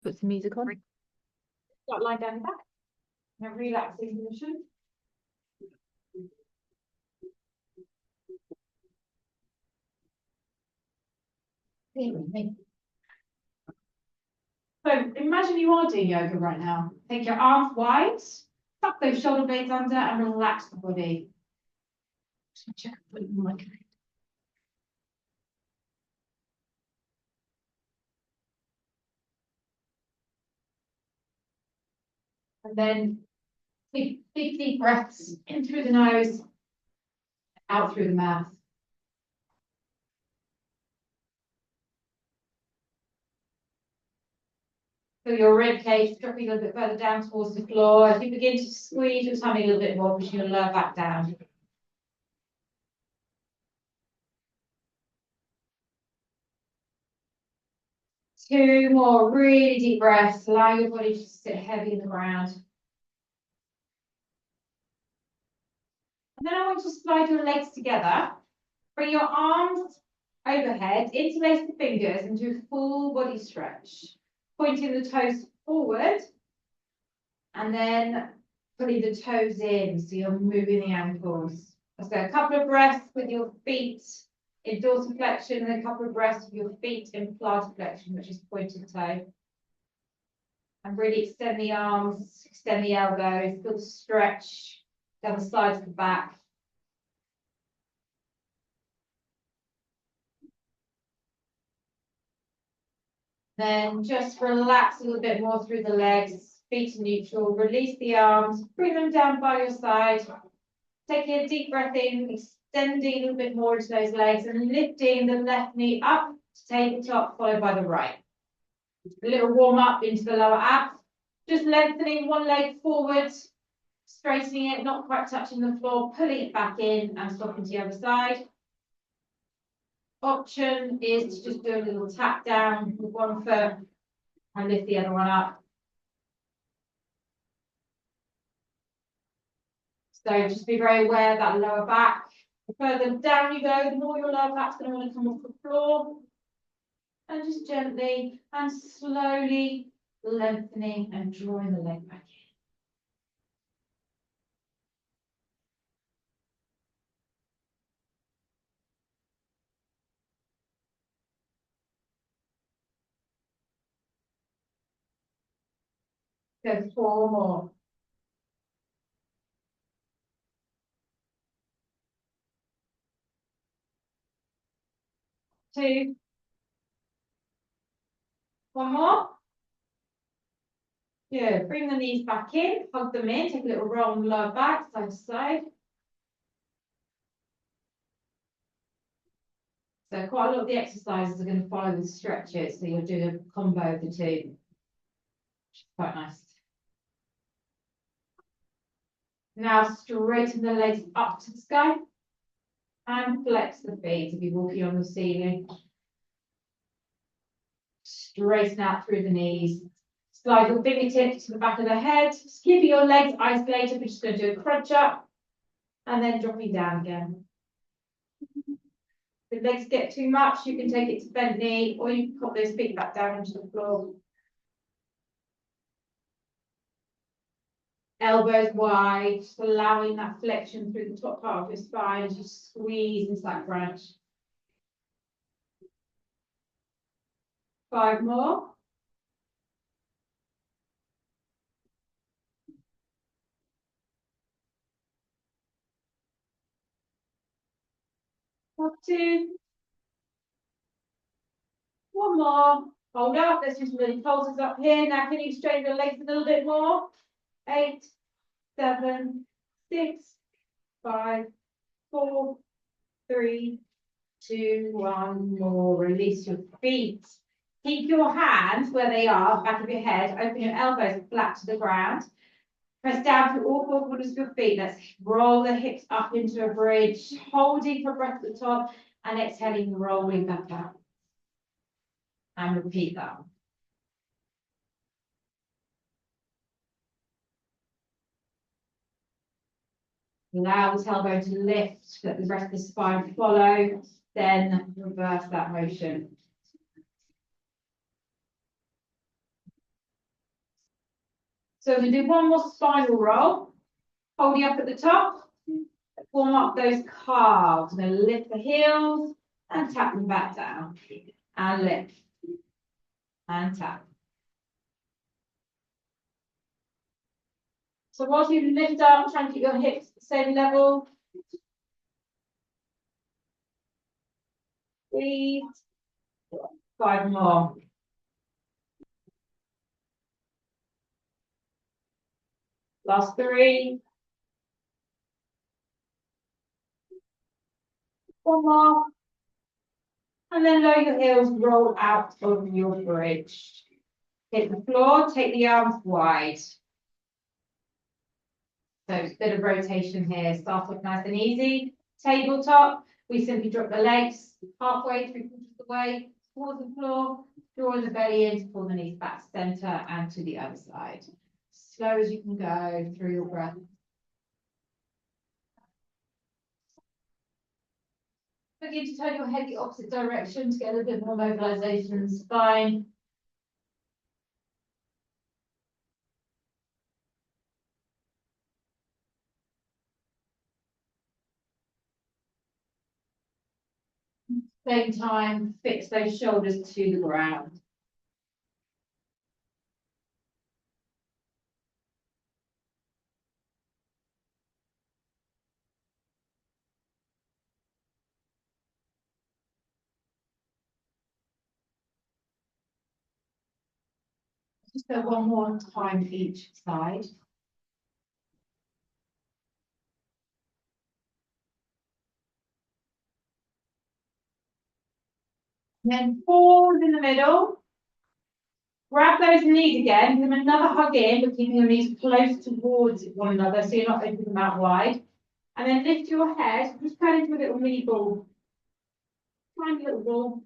Put some music on. Got lie down the back in a relaxing position. So imagine you are doing yoga right now. Take your arms wide, tuck those shoulder blades under and relax the body. Just check a bit more. And then take big deep breaths in through the nose, out through the mouth. Feel your rib cage dropping a little bit further down towards the floor. As you begin to squeeze your tummy a little bit more, pushing your lower back down. Two more really deep breaths, allow your body to sit heavy in the ground. And then I want you to slide your legs together. Bring your arms overhead, interlace the fingers and do a full body stretch. Pointing the toes forward and then putting the toes in, so you're moving the ankles. Let's go a couple of breaths with your feet in dorsiflexion and a couple of breaths with your feet in plantar flexion, which is pointed toe. And really extend the arms, extend the elbows, feel the stretch down the sides of the back. Then just relax a little bit more through the legs, feet are neutral, release the arms, bring them down by your side. Taking a deep breath in, extending a little bit more into those legs and lifting the left knee up to tabletop, followed by the right. A little warm up into the lower abs. Just lengthening one leg forward, straightening it, not quite touching the floor, pulling it back in and stopping to the other side. Option is to just do a little tap down with one foot and lift the other one up. So just be very aware of that lower back. The further down you go, the more your lower back's going to want to come off the floor. And just gently and slowly lengthening and drawing the leg back in. Go 4 more. 2. 1 more. Good. Bring the knees back in, hug them in, take a little roll on the lower back, side to side. So quite a lot of the exercises are going to follow the stretches, so you'll do a combo of the two, which is quite nice. Now straighten the legs up to the sky and flex the feet if you're walking on the ceiling. Straighten out through the knees. Slide your fingertips to the back of the head. Just keeping your legs isolated. We're just going to do a crunch up and then dropping down again. If the legs get too much, you can take it to bent knee or you can pop those feet back down into the floor. Elbows wide, just allowing that flexion through the top part of your spine as you squeeze into that crunch. 5 more. One, 2. 1 more. Hold up. Let's just really pulses up here. Now, can you straighten your legs a little bit more? 8, 7, 6, 5, 4, 3, 2, 1 more. Release your feet. Keep your hands where they are, back of your head. Open your elbows flat to the ground. Press down through all 4 corners of your feet. Let's roll the hips up into a bridge, holding for breath at the top, and exhaling, rolling back up. And repeat that. Allow the tailbone to lift, let the rest of the spine follow, then reverse that motion. So we're going to do one more spinal roll. Holding up at the top. Warm up those calves. I'm going to lift the heels and tap them back down. And lift. And tap. So whilst you lift up, try and keep your hips at the same level. Breathe. 5 more. Last 3. 1 more. And then lower your heels, roll out over your bridge. Hit the floor, take the arms wide. So a bit of rotation here. Start off nice and easy. Tabletop, we simply drop the legs halfway, 3/4 of the way towards the floor, draw the belly in to pull the knees back to center and to the other side. Slow as you can go through your breath. Begin to turn your head the opposite direction to get a little bit more mobilization in the spine. Same time, fix those shoulders to the ground. Just go one more time each side. And then pause in the middle. Grab those knees again, give them another hug in, but keeping your knees close towards one another so you're not opening them out wide. And then lift your head, just turn into a little mini ball. Tiny little ball.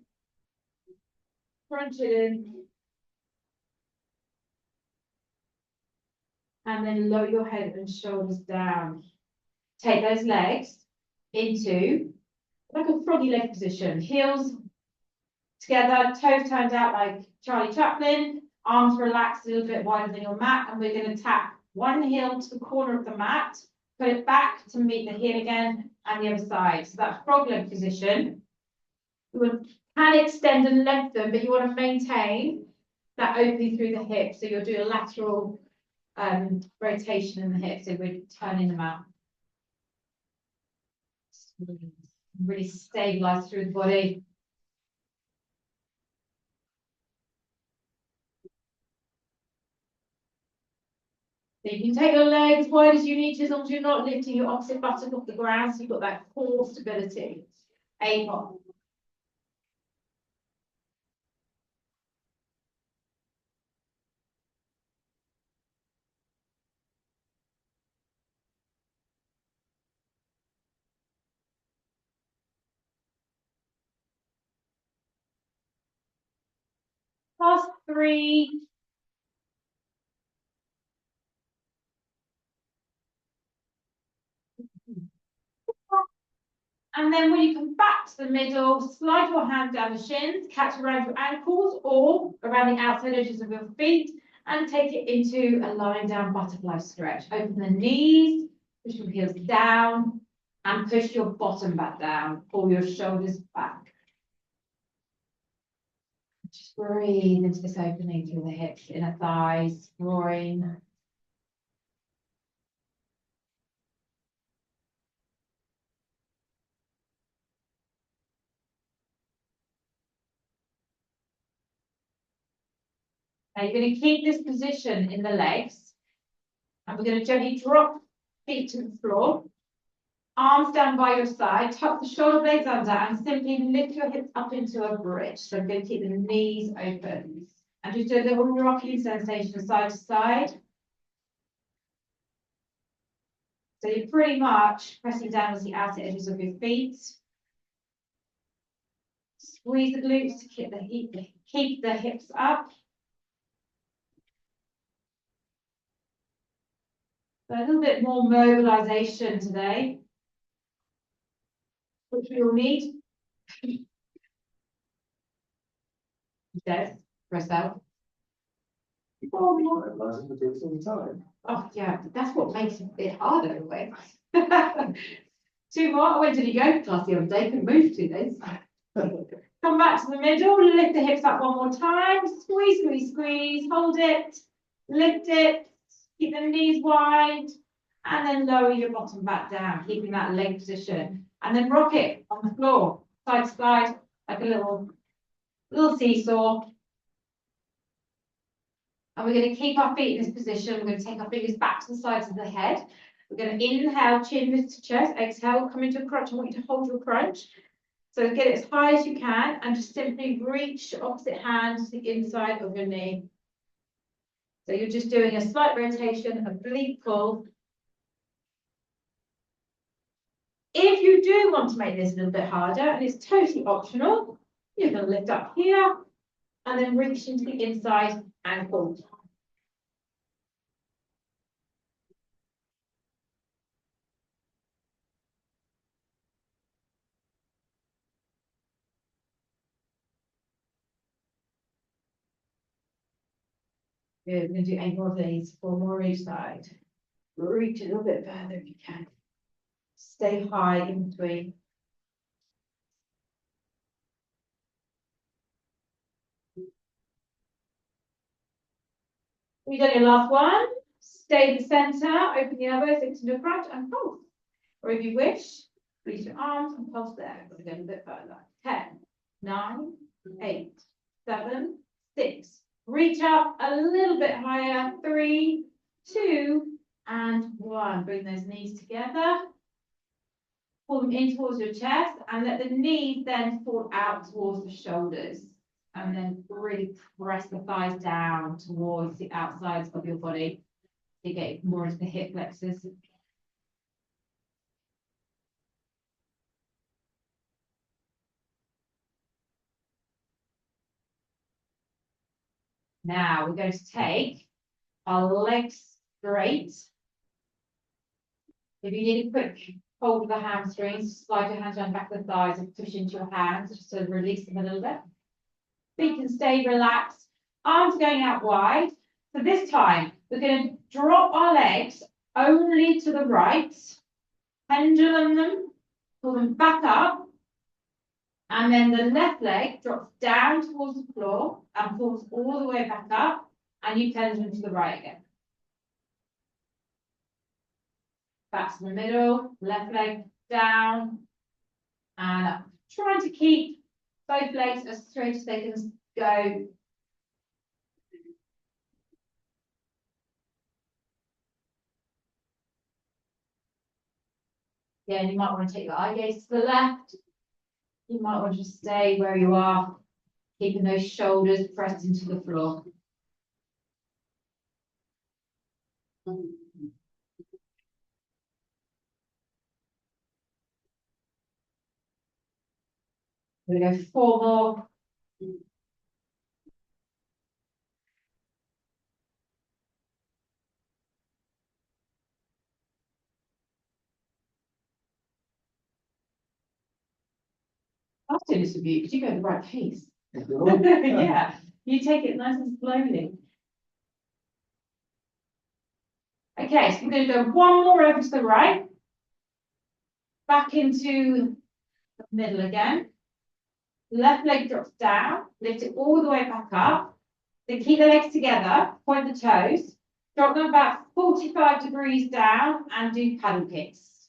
Crunch it in. And then lower your head and shoulders down. Take those legs into like a froggy leg position. Heels together, toes turned out like Charlie Chaplin, arms relaxed a little bit wider than your mat, and we're going to tap one heel to the corner of the mat, put it back to meet the heel again, and the other side. So that frog leg position, you can extend and lengthen, but you want to maintain that opening through the hips. So you'll do a lateral rotation in the hips, so we're turning them out. Really stabilize through the body. So you can take your legs wide as you need to, as long as you're not lifting your opposite buttock off the ground, so you've got that core stability. 8 more. Last 3. And then when you come back to the middle, slide your hand down the shins, catch around your ankles or around the outside edges of your feet, and take it into a lying down butterfly stretch. Open the knees, push your heels down, and push your bottom back down. Pull your shoulders back. Just breathe into this opening through the hips, inner thighs, groin. Now you're going to keep this position in the legs, and we're going to gently drop feet to the floor, arms down by your side, tuck the shoulder blades under, and simply lift your hips up into a bridge. So I'm going to keep the knees open, and just do a little rocking sensation side to side. So you're pretty much pressing down on the outer edges of your feet. Squeeze the glutes to keep the hips up. So a little bit more mobilization today, which we all need. Yes, press out. 4 more. Realising we do it all the time. Oh, yeah, that's what makes it a bit harder in a way. 2 more. I went to the yoga class the other day, couldn't move 2 days. Come back to the middle, lift the hips up 1 more time, squeeze, squeeze, squeeze, hold it, lift it, keep the knees wide, and then lower your bottom back down, keeping that leg position, and then rock it on the floor, side to side, like a little seesaw. And we're going to keep our feet in this position. We're going to take our fingers back to the sides of the head. We're going to inhale, chin lifts to chest, exhale, come into a crunch. I want you to hold your crunch. So get it as high as you can and just simply reach opposite hand to the inside of your knee. So you're just doing a slight rotation, oblique pull. If you do want to make this a little bit harder, and it's totally optional, you're going to lift up here and then reach into the inside and pull. Good, we're going to do 8 more of these, 4 more each side. Reach a little bit further if you can. Stay high in between. We've done your last one. Stay in the center, open the elbows into the front and pulse. Or if you wish, reach your arms and pulse there. We're going to go a bit further. 10, 9, 8, 7, 6. Reach up a little bit higher. 3, 2, and 1. Bring those knees together. Pull them in towards your chest and let the knees then fall out towards the shoulders. And then really press the thighs down towards the outsides of your body to get more into the hip flexors. Now we're going to take our legs straight. If you need a quick hold of the hamstrings, slide your hands around the back of the thighs and push into your hands just to release them a little bit. Feet can stay relaxed, arms going out wide. So this time, we're going to drop our legs only to the right, pendulum them, pull them back up, and then the left leg drops down towards the floor and pulls all the way back up, and you pendulum to the right again. Back to the middle, left leg down, and up. Trying to keep both legs as straight as they can go. Yeah, you might want to take your eye gaze to the left. You might want to stay where you are, keeping those shoulders pressed into the floor. We're going to go 4 more. I'll do this with you because you go at the right pace. Yeah, you take it nice and slowly. Okay, so we're going to go 1 more over to the right. Back into the middle again. Left leg drops down, lift it all the way back up. Then keep the legs together, point the toes, drop them back 45 degrees down and do paddle kicks.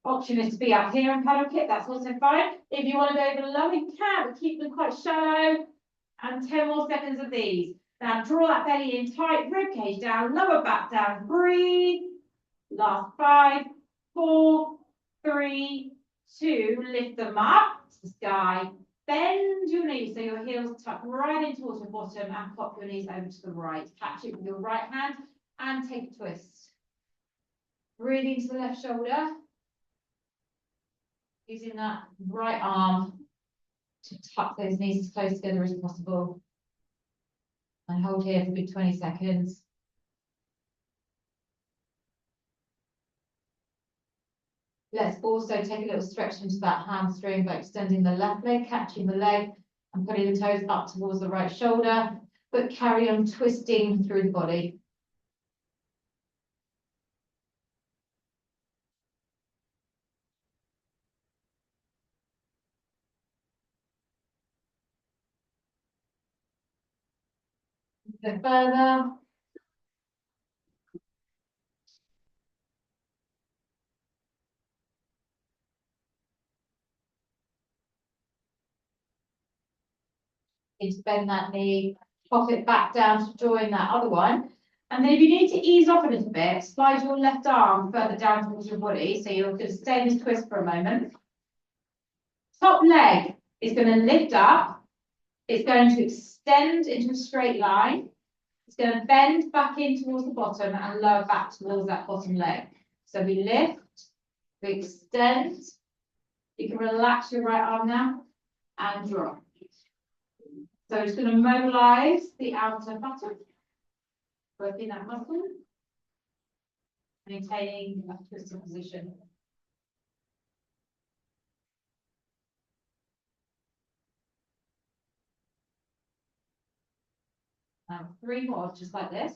Option is to be up here and paddle kick, that's also fine. If you want to go below, you can, but keep them quite shallow. And 10 more seconds of these. Now draw that belly in tight, rib cage down, lower back down, breathe. Last 5, 4, 3, 2, lift them up to the sky. Bend your knees so your heels tuck right in towards your bottom and pop your knees over to the right. Catch it with your right hand and take a twist. Breathe into the left shoulder. Using that right arm to tuck those knees as close together as possible. And hold here for a good 20 seconds. Let's also take a little stretch into that hamstring by extending the left leg, catching the leg and putting the toes up towards the right shoulder. but carry on twisting through the body. Go further. To bend that knee, pop it back down to join that other one. And then if you need to ease off a little bit, slide your left arm further down towards your body. So you're going to stay in this twist for a moment. Top leg is going to lift up. It's going to extend into a straight line. It's going to bend back in towards the bottom and lower back towards that bottom leg. So we lift, we extend. You can relax your right arm now and drop. So it's going to mobilize the outer buttock, working that muscle, maintaining a twisted position. Now 3 more, just like this.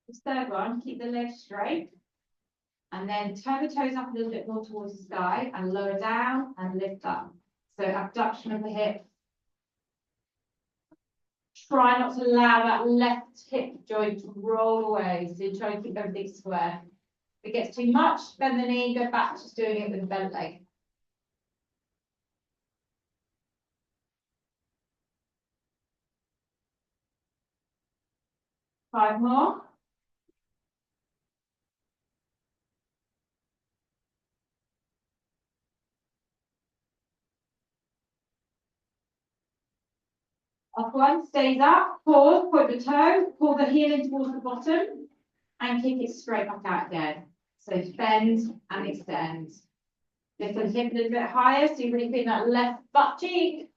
This third one, keep the legs straight. And then turn the toes up a little bit more towards the sky and lower down and lift up. So abduction of the hip. Try not to allow that left hip joint to roll away. So you try to keep everything square. If it gets too much, bend the knee, go back to just doing it with the bent leg. Five more. Off one, stays up, pause, point the toe, pull the heel in towards the bottom, and kick it straight back out again. So bend and extend. Lift the hip a little bit higher, so you really feel that left butt cheek.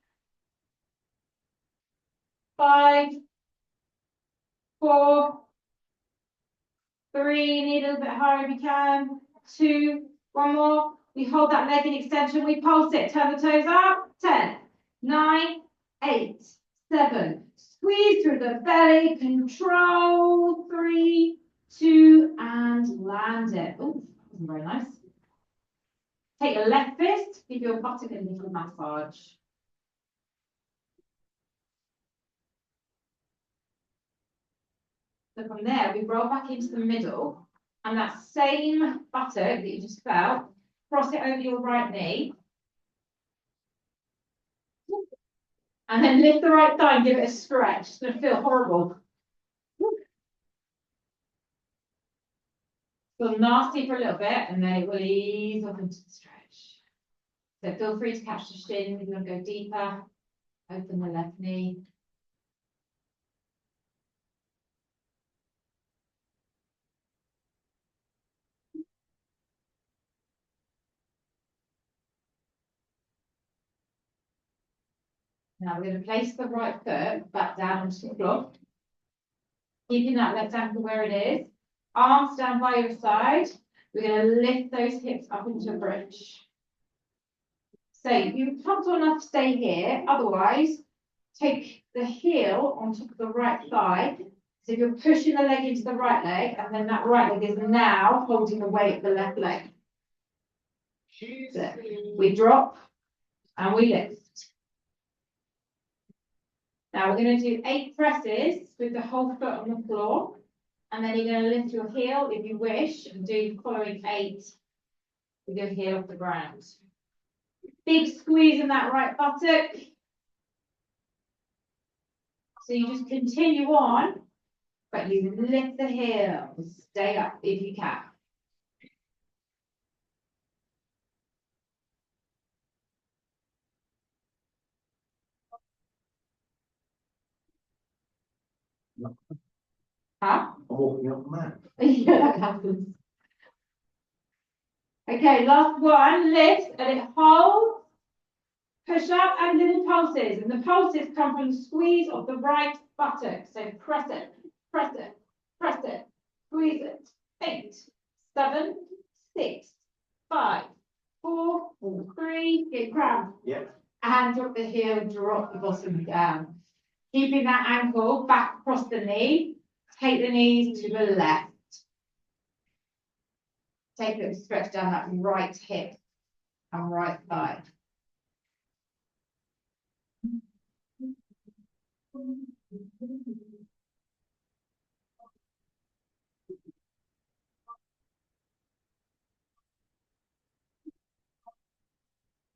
5, 4, 3, need a little bit higher if you can. 2, one more. We hold that leg in extension, we pulse it, turn the toes up. 10, 9, 8, 7. Squeeze through the belly, control. 3, 2, and land it. Oh, that wasn't very nice. Take your left fist, give your buttock a little massage. So from there, we roll back into the middle, and that same buttock that you just felt, cross it over your right knee. And then lift the right thigh and give it a stretch. It's going to feel horrible. Feel nasty for a little bit, and then it will ease off into the stretch. So feel free to catch the shin. If you want to go deeper, open the left knee. Now we're going to place the right foot back down onto the floor. Keeping that left ankle where it is. Arms down by your side. We're going to lift those hips up into a bridge. So you're comfortable enough to stay here. Otherwise, take the heel on top of the right thigh. So you're pushing the leg into the right leg, and then that right leg is now holding the weight of the left leg. So we drop and we lift. Now we're going to do 8 presses with the whole foot on the floor. And then you're going to lift your heel if you wish and do the following 8 with your heel off the ground. Big squeeze in that right buttock. So you just continue on, but you lift the heel. Stay up if you can. Huh? I'm walking up the mat. Yeah, that happens. Okay, last one, lift, and it holds, push up, and little pulses. And the pulses come from the squeeze of the right buttock. So press it, press it, press it, squeeze it. 8, 7, 6, 5, 4, 3, get cramp. Yeah. And drop the heel, drop the bottom down. Keeping that ankle back across the knee, take the knees to the left. Take a little stretch down that right hip and right thigh.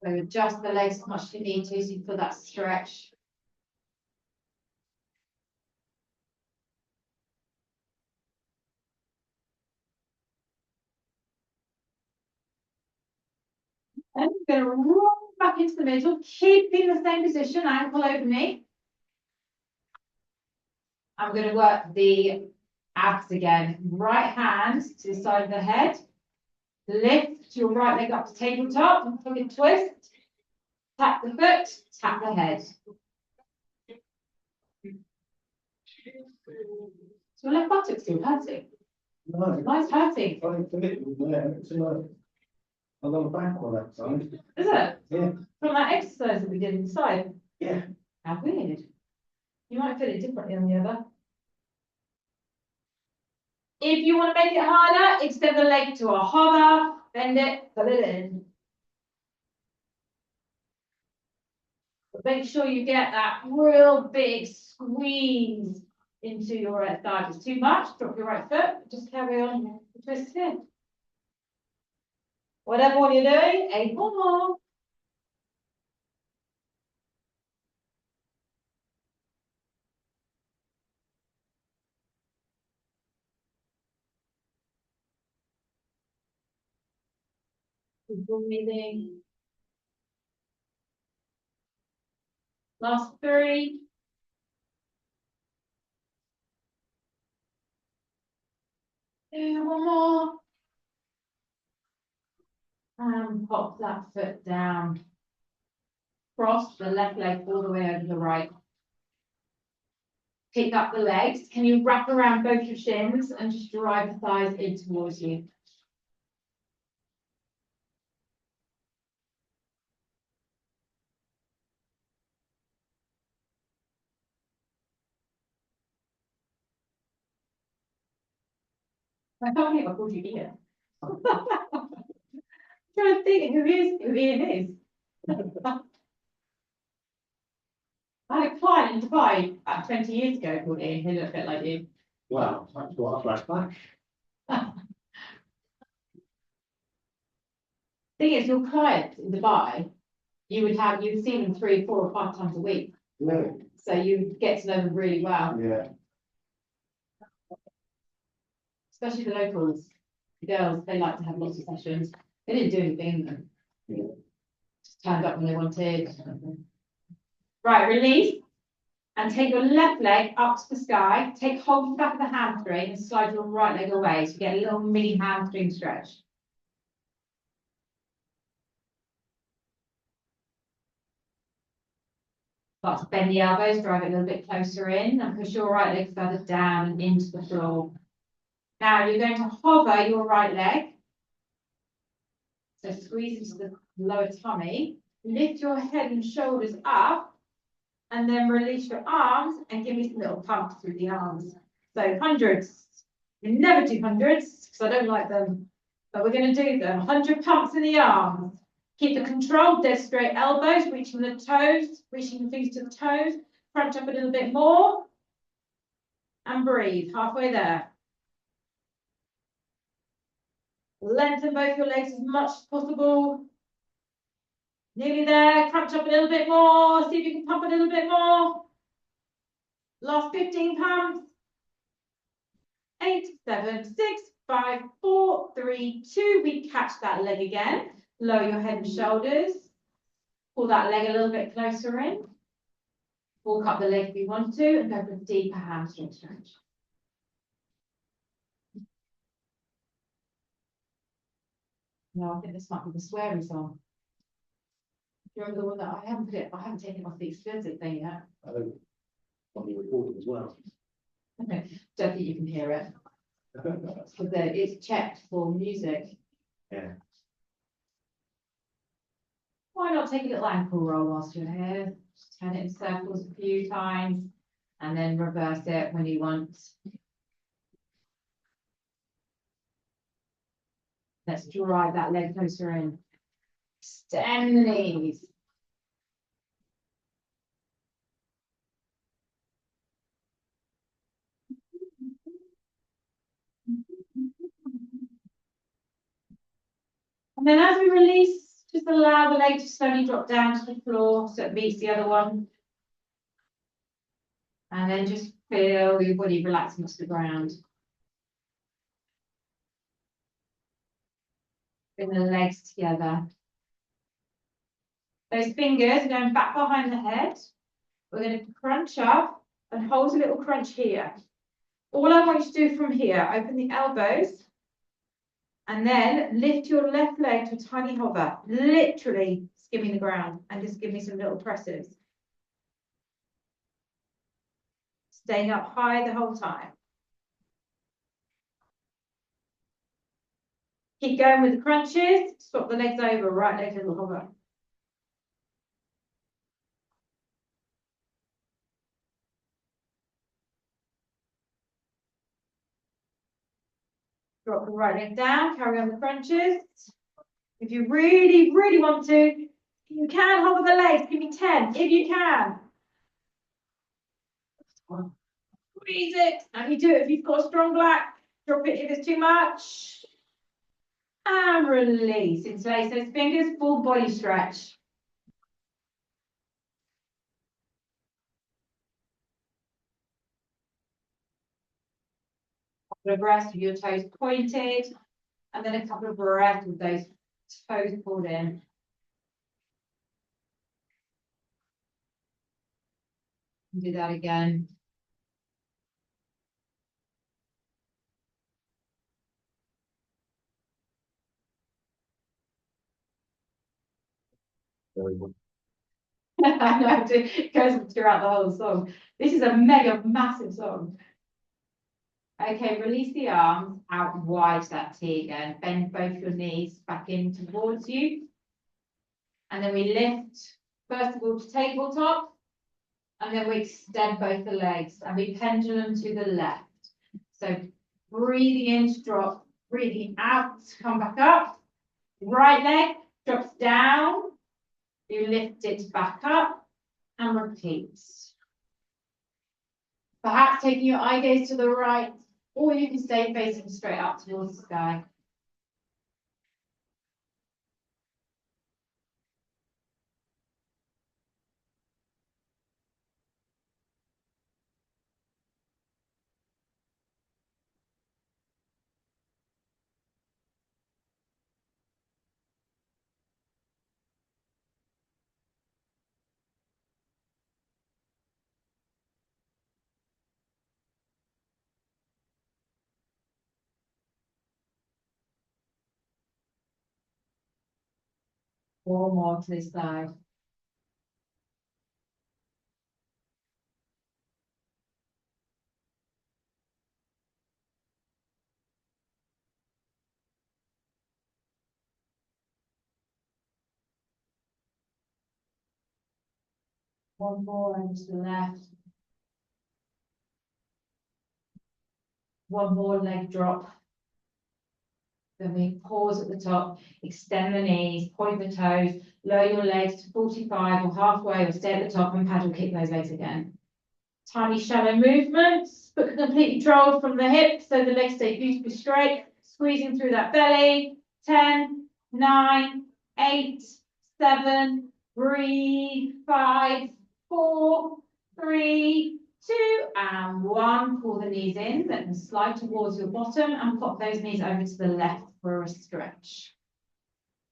So adjust the legs as much as you need to, so you feel that stretch. And we're going to roll back into the middle, keeping the same position, ankle over knee. I'm going to work the abs again. Right hand to the side of the head. Lift your right leg up to tabletop and fully twist. Tap the foot, tap the head. So left buttock still hurting. No. Mine's hurting. I think the middle there, it's a lower back on that side. Is it? Yeah. From that exercise that we did inside? Yeah. How weird. You might feel it differently on the other. If you want to make it harder, extend the leg to a hover, bend it, pull it in. But make sure you get that real big squeeze into your right thigh. If it's too much, drop your right foot, just carry on the twist here. Whatever one you're doing, 8 more. Breathing. Last 3. Yeah, one more. And pop that foot down. Cross the left leg all the way over the right. Pick up the legs. Can you wrap around both your shins and just drive the thighs in towards you? I can't believe I called you Ian. I'm trying to think who Ian is. I had a client in Dubai about 20 years ago called Ian, who looked a bit like you. Wow, that's what a flashback. Thing is, your clients in Dubai, you'd see them 3, 4 or 5 times a week. Really? So you get to know them really well, Yeah. especially the locals. The girls, they like to have lots of sessions. They didn't do anything, Yeah. just turned up when they wanted. Right, release. And take your left leg up to the sky. Take hold of the back of the hamstring and slide your right leg away. So you get a little mini hamstring stretch. Start to bend the elbows, drive it a little bit closer in, and push your right leg further down and into the floor. Now you're going to hover your right leg. So squeeze into the lower tummy. Lift your head and shoulders up. And then release your arms and give me some little pumps through the arms. So hundreds. We never do hundreds because I don't like them, but we're going to do them. 100 pumps in the arms. Keep the control, dead straight elbows, reaching the toes, reaching the fingers to the toes. Crunch up a little bit more. And breathe, halfway there. Lengthen both your legs as much as possible. Nearly there, crunch up a little bit more. See if you can pump a little bit more. Last 15 pumps. 8, 7, 6, 5, 4, 3, 2. We catch that leg again. Lower your head and shoulders. Pull that leg a little bit closer in. Walk up the leg if you want to and go for a deeper hamstring stretch. No, I think this might be the sweary song. Do you remember the one that I haven't taken off the explicit thing yet. Oh, on the recording as well. Okay, don't think you can hear it. Because it's checked for music. Yeah. Why not take a little ankle roll whilst you're here? Just turn it in circles a few times and then reverse it when you want. Let's drive that leg closer in. Extend the knees. And then as we release, just allow the leg to slowly drop down to the floor so it meets the other one. And then just feel your body relaxing to the ground. Bring the legs together. Those fingers are going back behind the head. We're going to crunch up and hold a little crunch here. All I want you to do from here, open the elbows and then lift your left leg to a tiny hover, literally skimming the ground, and just give me some little presses. Staying up high the whole time. Keep going with the crunches, swap the legs over, right leg little hover. Drop the right leg down, carry on the crunches. If you really, really want to, you can hover the legs, give me 10, if you can. Squeeze it, and you do it if you've got a strong back. Drop it if it's too much. And release. Interlace those fingers, full body stretch. Couple of breaths with your toes pointed, and then a couple of breaths with those toes pulled in. Do that again. I know, it goes throughout the whole song. This is a mega massive song. Okay, release the arms out wide to that T again. Bend both your knees back in towards you. And then we lift, first of all, to tabletop. And then we extend both the legs and we pendulum to the left. So breathing in to drop, breathing out to come back up. Right leg drops down. You lift it back up and repeat. Perhaps taking your eye gaze to the right, or you can stay facing straight up towards the sky. Four more to this side. One more and to the left. One more leg drop. Then we pause at the top, extend the knees, point the toes, lower your legs to 45 or halfway, or stay at the top and paddle kick those legs again. Tiny shallow movements, but completely controlled from the hips so the legs stay beautifully straight, squeezing through that belly. 10, 9, 8, 7, breathe, 5, 4, 3, 2, and 1. Pull the knees in, let them slide towards your bottom and pop those knees over to the left for a stretch.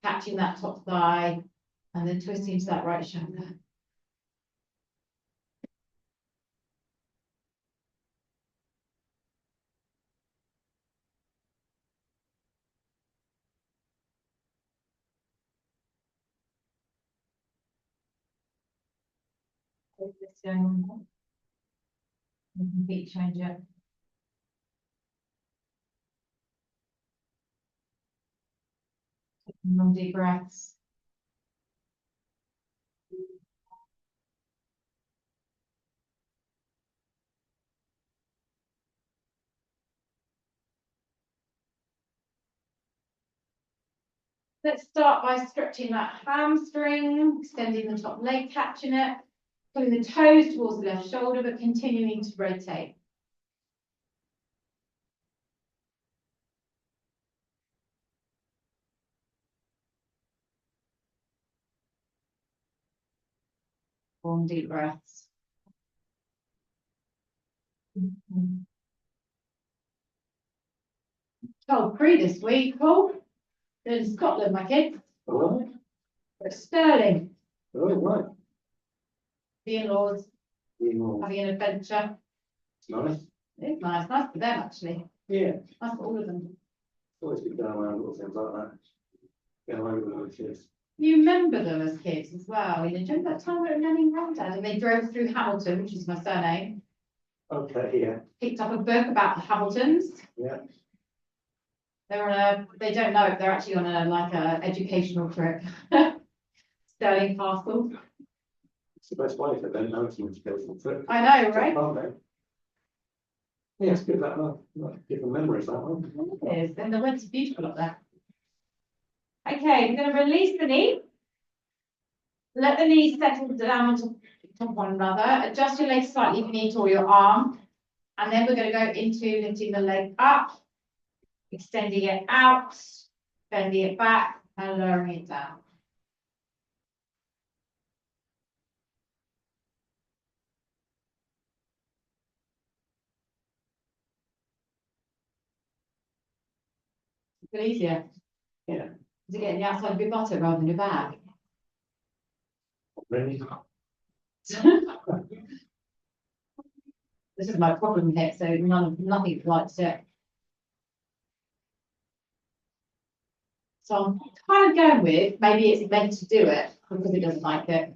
Catching that top thigh and then twisting to that right shoulder. This going on. Feet changer. Long deep breaths. Let's start by stretching that hamstring, extending the top leg, catching it, pulling the toes towards the left shoulder, but continuing to rotate. One deep breaths. Cold free this week, Paul. In Scotland, my kids. All right. But Sterling, Oh, right. the in-laws, It's having an adventure. nice. It's nice for them actually. Yeah. Nice for all of them. Always good going around little things like that. Get away with it with kids. You remember them as kids as well. You know, do you remember that time we were at Nanny and Grandad and they drove through Hamilton, which is my surname, Okay, yeah. picked up a book about the Hamiltons. Yeah. They're on they don't know if they're actually on a educational trip. Sterling Castle. It's the best way if they don't know it's an educational trip. I know, right? Yeah, it's good that one. Different memories, that one. It is. And the weather's beautiful up there. Okay, we're going to release the knee. Let the knees settle down on top of one another. Adjust your legs slightly if you need to, or your arm. And then we're going to go into lifting the leg up, extending it out, bending it back, and lowering it down. A bit easier. Yeah. Is it getting the outside of your buttock rather than your back? Really? This is my problem here, so nothing likes it. So I'm kind of going with maybe it's meant to do it because it doesn't like it.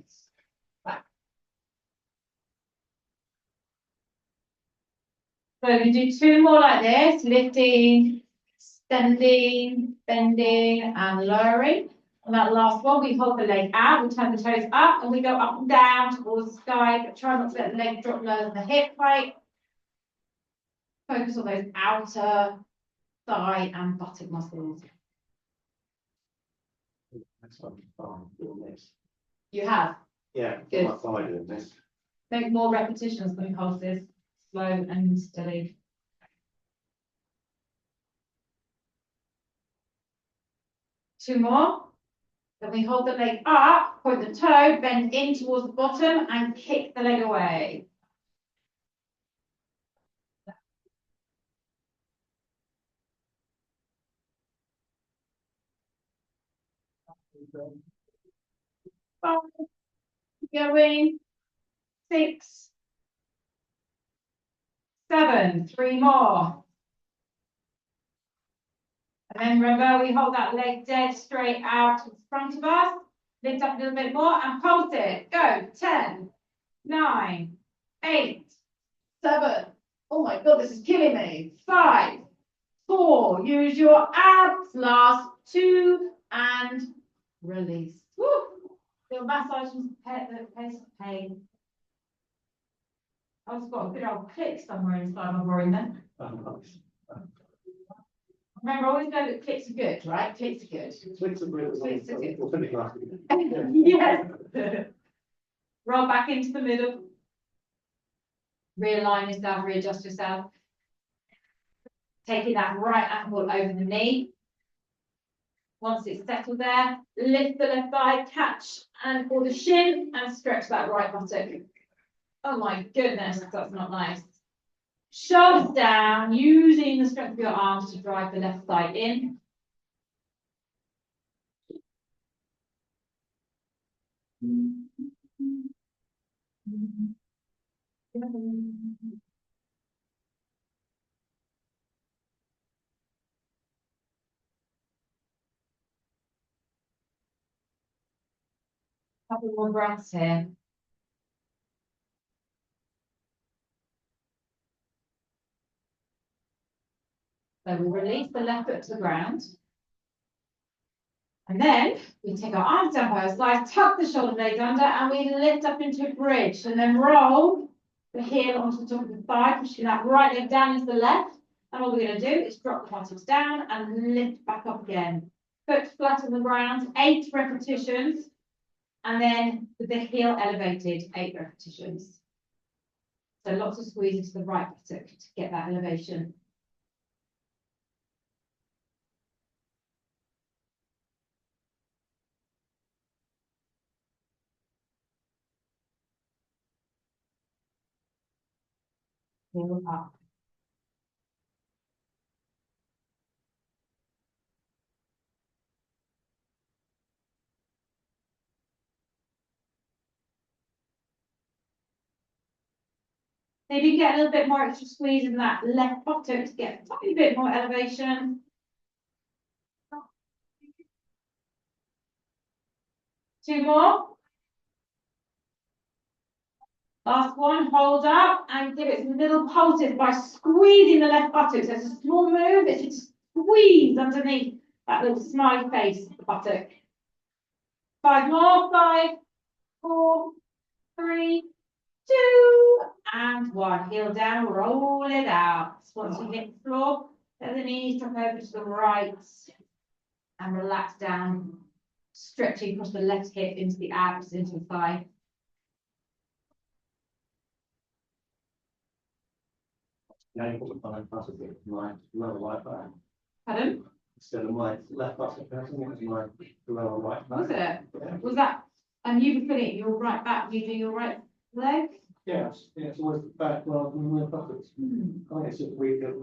So we do two more like this, lifting, extending, bending, and lowering. And that last one, we hold the leg out, we turn the toes up, and we go up and down towards the sky, but try not to let the leg drop lower than the hip height. Focus on those outer thigh and buttock muscles. That's fun doing this. You have. Yeah, Good. my thigh doing this. Make more repetitions than pulses, slow and steady. Two more. Then we hold the leg up, point the toe, bend in towards the bottom and kick the leg away. Five, going, 6, 7, 3 more. And then remember, we hold that leg dead straight out in front of us. Lift up a little bit more and pulse it. Go. 10, 9, 8, 7. Oh my God, this is killing me. 5, 4. Use your abs. Last 2 and release. Woo. Little massage and pain. I've just got a good old click somewhere inside my brain then. Remember, always know that clicks are good, right? Clicks are good. Clicks are good. Clicks are good. We'll finish last. Yes. Roll back into the middle. Realign yourself, readjust yourself. Taking that right ankle over the knee. Once it's settled there, lift the left thigh, catch and for the shin and stretch that right buttock. Oh my goodness, that's not nice. Shoulders down, using the strength of your arms to drive the left thigh in. Couple more breaths here. So we release the left foot to the ground. And then we take our arms down by our sides, tuck the shoulder blades under, and we lift up into a bridge. And then roll the heel onto the top of the thigh, pushing that right leg down into the left. And all we're going to do is drop the buttocks down and lift back up again. foot flat on the ground, 8 repetitions. And then with the heel elevated, 8 repetitions. So lots of squeeze into the right buttock to get that elevation. Heel up. Maybe get a little bit more extra squeeze in that left buttock to get a tiny bit more elevation. Two more. Last one, hold up and give it some little pulses by squeezing the left buttock. So it's a small move, it's just squeeze underneath that little smiley face of the buttock. 5 more, 5, 4, 3, 2, and 1. Heel down, roll it out. Once you hit the floor, let the knees drop over to the right and relax down, stretching across the left hip into the abs, into the thigh. Now you put the front buttock in my lower right back. Pardon? Instead of my left buttock, I think it was my lower right back. Was it? Yeah. Was that, and you were putting your right back, you do your right leg? Yes, yeah, it's always the back rather than the buttocks. I think it's just weaker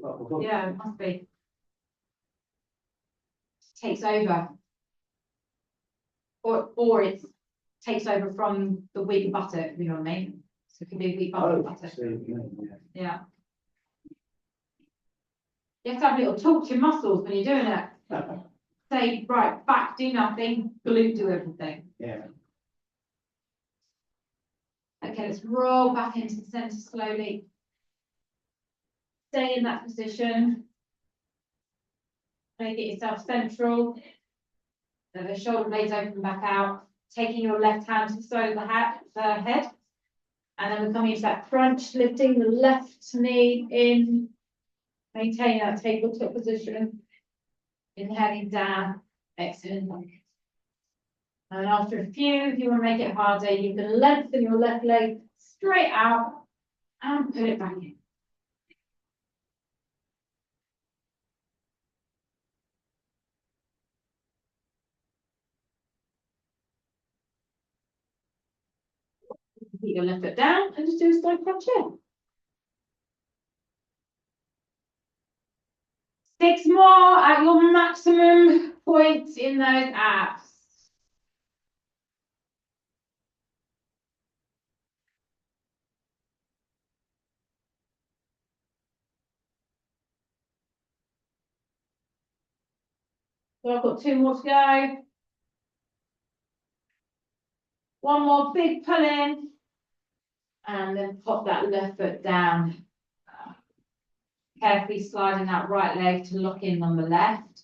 upper body. Yeah, it must be. Takes over. Or it takes over from the weaker buttock, you know what I mean? So it can be a weak Oh, buttock. so, yeah. Yeah. You have to have a little talk to your muscles when you're doing it. Say, right, back, do nothing, glute, do everything. Yeah. Okay, let's roll back into the centre slowly. Stay in that position. Make it yourself central. So the shoulder blades open back out. Taking your left hand to the side of the head. And then we're coming into that crunch, lifting the left knee in. Maintaining that tabletop position. Inhaling down, exhaling. And after a few, if you want to make it harder, you can lengthen your left leg straight out and put it back in. Keep your left foot down and just do a side crunch in. 6 more at your maximum point in those abs. So I've got 2 more to go. One more big pull in. And then pop that left foot down. Carefully sliding that right leg to lock in on the left.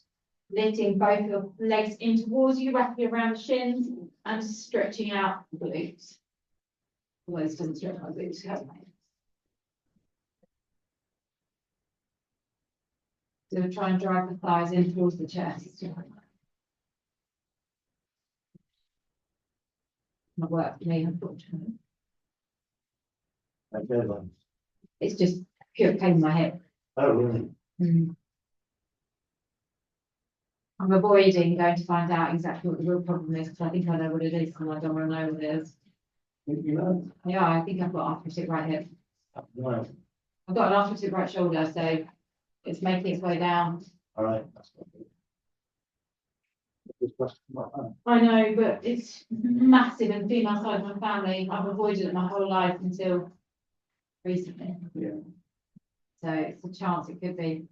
Lifting both your legs in towards you, wrapping around the shins and stretching out the glutes. Always doesn't stretch my glutes, haven't I? So try and drive the thighs in towards the chest. Not work for me, unfortunately. Okay, then. It's just pure pain in my hip. Oh, really? I'm avoiding going to find out exactly what the real problem is because I think I know what it is and I don't want to know what it is. You know? Yeah, I think I've got arthritic right hip. Right. I've got an arthritic right shoulder, so it's making its way down. All right. That's not good. Good question. Like that. I know, but it's massive in the female side of my family. I've avoided it my whole life until recently. Yeah. So it's a chance it could be.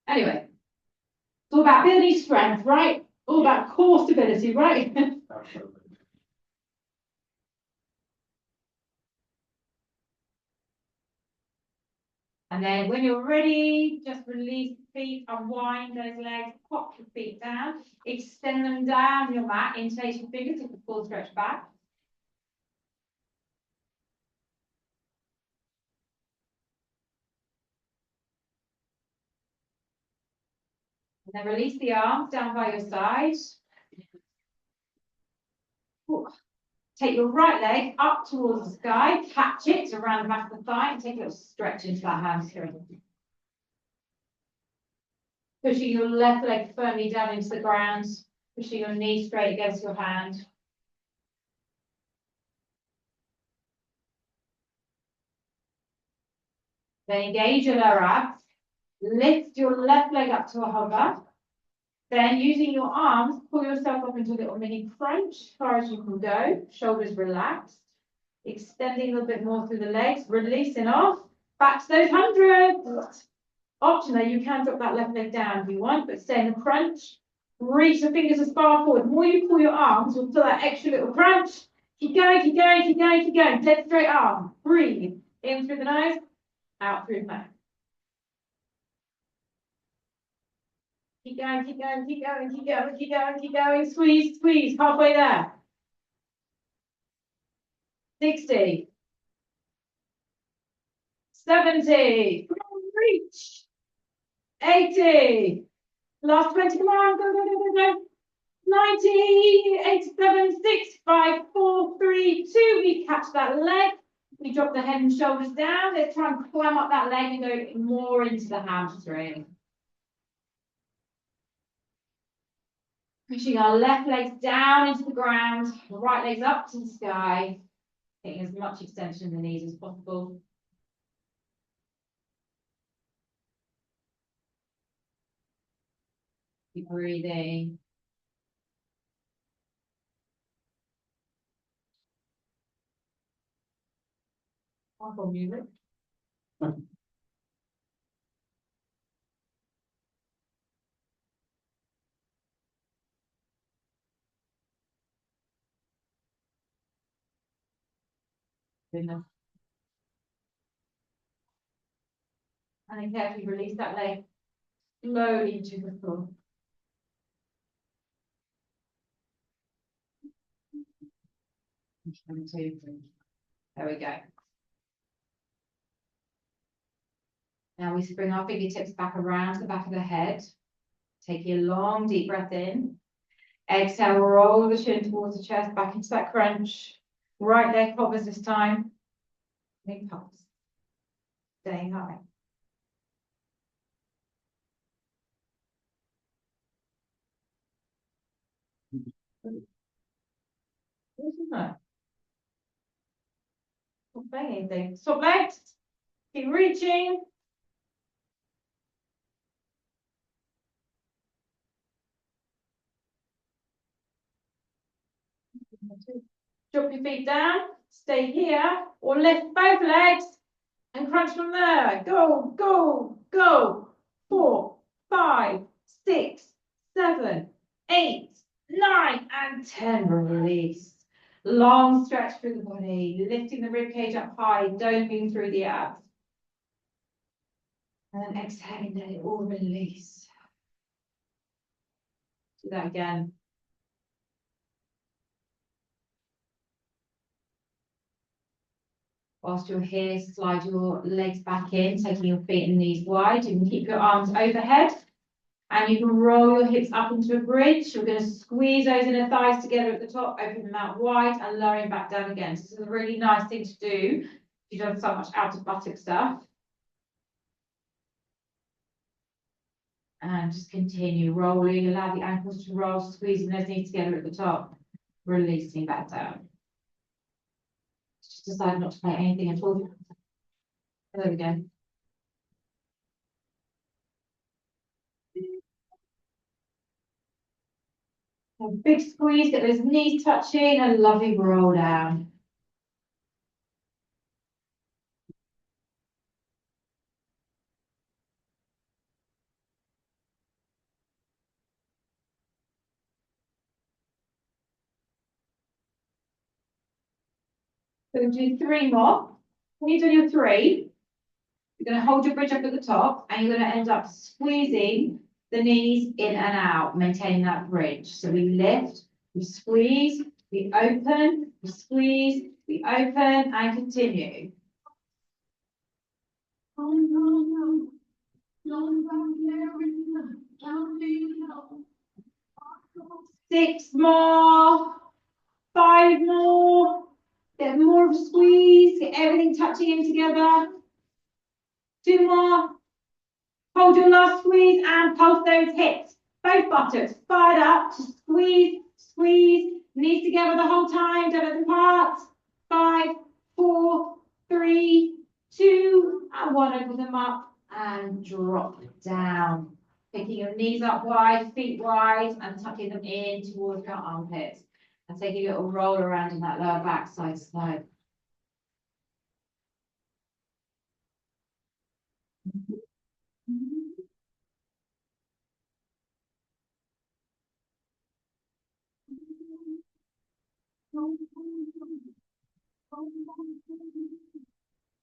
Anyway, it's all about building strength, right? All about core stability, right? Absolutely. And then when you're ready, just release the feet, unwind those legs, pop your feet down, extend them down your mat, interlace your fingers, take a full stretch back. Then release the arms down by your side. Ooh. Take your right leg up towards the sky, catch it around the back of the thigh, and take a little stretch into that hamstring. Pushing your left leg firmly down into the ground, pushing your knee straight against your hand. Then engage your lower abs. Lift your left leg up to a hover. Then using your arms, pull yourself up into a little mini crunch as far as you can go. Shoulders relaxed. Extending a little bit more through the legs, releasing off. Back to those hundreds. Optionally, you can drop that left leg down if you want, but stay in the crunch. Reach the fingers as far forward. The more you pull your arms, you'll feel that extra little crunch. Keep going, keep going, keep going, keep going. Dead straight arm. Breathe. In through the nose, out through the mouth. Keep going, keep going, keep going, keep going, keep going, keep going. Squeeze, squeeze. Halfway there. 60. 70. Come on, reach. 80. Last 20. Come on, go, go, go, go, go. 90, 87, 6, 5, 4, 3, 2. We catch that leg. We drop the head and shoulders down. Let's try and climb up that leg and go more into the hamstring. Pushing our left legs down into the ground, right legs up to the sky, getting as much extension in the knees as possible. Keep breathing. Wonderful music. Goodness. And then carefully release that leg slowly to the floor. There we go. Now we bring our fingertips back around the back of the head. Taking a long deep breath in. Exhale, roll the chin towards the chest, back into that crunch. Right leg hovers this time. Big pulse. Staying high. Isn't that? Not saying anything. Stop legs. Keep reaching. Drop your feet down. Stay here. Or lift both legs and crunch from there. Go, go, go. 4, 5, 6, 7, 8, 9, and 10. Release. Long stretch through the body, lifting the rib cage up high, doping through the abs. And then exhaling, let it all release. Do that again. Whilst you're here, slide your legs back in, taking your feet and knees wide. You can keep your arms overhead. And you can roll your hips up into a bridge. You're going to squeeze those inner thighs together at the top, open them out wide and lowering back down again. So this is a really nice thing to do if you've done so much out of buttock stuff. And just continue rolling, allow the ankles to roll, squeezing those knees together at the top, releasing back down. Just decide not to play anything at all. There we go. A big squeeze, get those knees touching, a lovely roll down. So we'll do 3 more. When you've done your 3, you're going to hold your bridge up at the top and you're going to end up squeezing the knees in and out, maintaining that bridge. So we lift, we squeeze, we open, we squeeze, we open, and continue. 6 more. 5 more. Get more of a squeeze. Get everything touching in together. 2 more. Hold your last squeeze and pulse those hips. Both buttocks fired up. Just squeeze, squeeze. Knees together the whole time. Don't let them part. 5, 4, 3, 2, and 1. Open them up and drop down. Picking your knees up wide, feet wide, and tucking them in towards your armpits. And taking a little roll around in that lower back, side to side.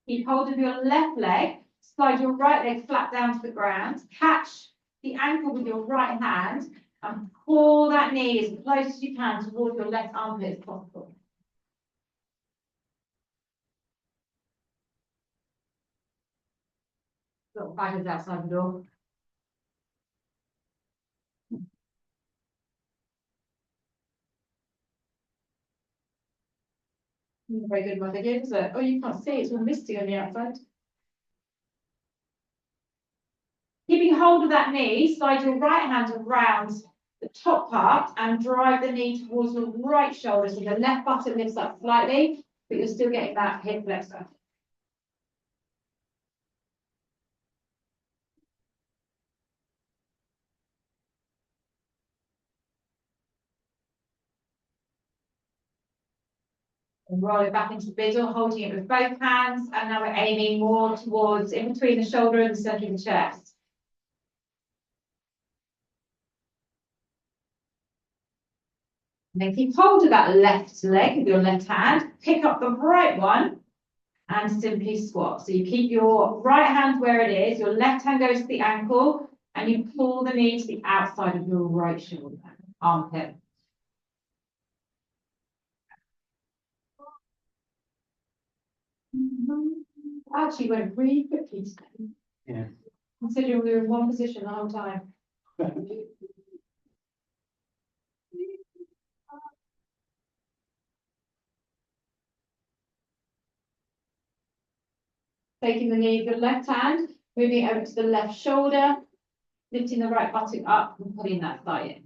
Keep hold of your left leg, slide your right leg flat down to the ground, catch the ankle with your right hand, and pull that knee as close as you can towards your left armpit as possible. Little baggers outside the door. Very good one again, is it? Oh, you can't see, it's all misty on the outside. Keeping hold of that knee, slide your right hand around the top part and drive the knee towards your right shoulder so the left buttock lifts up slightly, but you're still getting that hip flexor. And roll it back into the middle, holding it with both hands, and now we're aiming more towards in between the shoulder and the center of the chest. And then keep hold of that left leg with your left hand, pick up the right one, and simply squat. So you keep your right hand where it is, your left hand goes to the ankle, and you pull the knee to the outside of your right shoulder, armpit. Actually went really quickly today. Yeah. Considering we were in one position the whole time. Taking the knee with the left hand, moving over to the left shoulder, lifting the right buttock up and pulling that thigh in.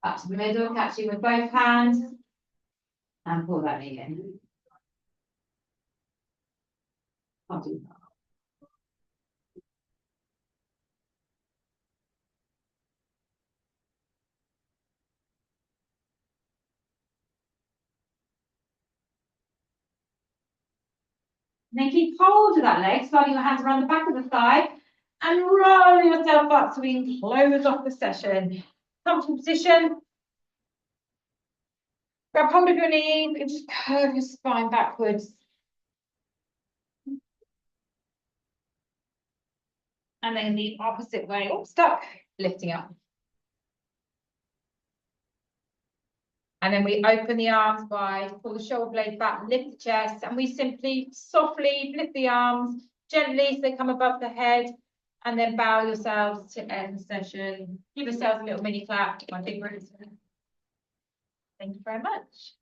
Up to the middle, catching with both hands, and pull that knee in. I'll do that. And then keep hold of that leg, sliding your hands around the back of the thigh, and roll yourself up so we can close off the session. Comfortable position. Grab hold of your knee and just curve your spine backwards. And then the opposite way, oh, stuck, lifting up. And then we open the arms wide, pull the shoulder blade back, lift the chest, and we simply softly lift the arms gently so they come above the head, and then bow yourselves to end the session. Give yourselves a little mini clap. My big roots. Thank you very much.